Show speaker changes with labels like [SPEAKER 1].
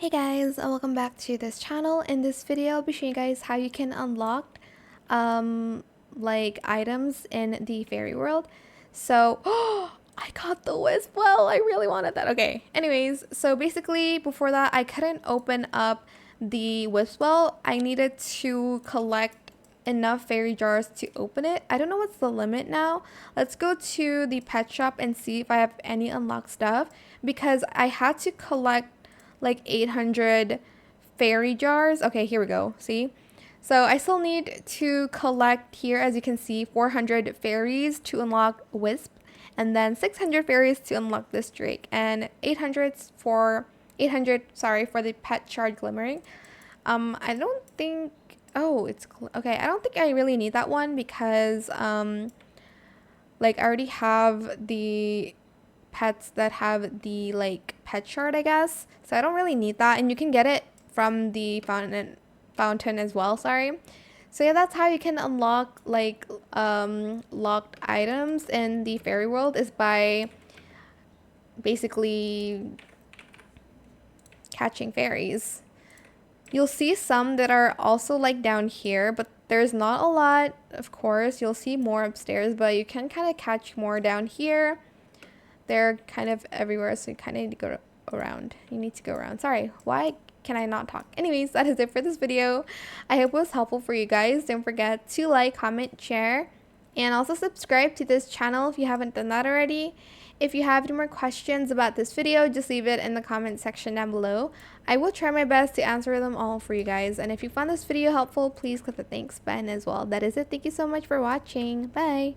[SPEAKER 1] Hey guys, welcome back to this channel. In this video, I'll be showing you guys how you can unlock like items in the fairy world. So, I got the wisp well. I really wanted that. Okay. Anyways, so basically before that, I couldn't open up the wisp well. I needed to collect enough fairy jars to open it. I don't know what's the limit now. Let's go to the pet shop and see if I have any unlocked stuff because I had to collect like 800 fairy jars. Okay, here we go. See? So I still need to collect here, as you can see, 400 fairies to unlock Wisp, and then 600 fairies to unlock this Drake, and 800, sorry, for the pet shard glimmering. I don't think, oh, okay. I don't think I really need that one because, like I already have the pets that have the like pet shard, I guess. So I don't really need that, and you can get it from the fountain as well, sorry. So yeah, that's how you can unlock like locked items in the fairy world, is by basically catching fairies. You'll see some that are also like down here, but there's not a lot, of course. You'll see more upstairs, but you can kind of catch more down here. They're kind of everywhere, so you kind of need to go around. You need to go around. Sorry, why can I not talk? Anyways, that is it for this video. I hope it was helpful for you guys. Don't forget to like, comment, share, and also subscribe to this channel if you haven't done that already. If you have any more questions about this video, just leave it in the comment section down below. I will try my best to answer them all for you guys. And if you found this video helpful, please click the thanks button as well. That is it. Thank you so much for watching. Bye.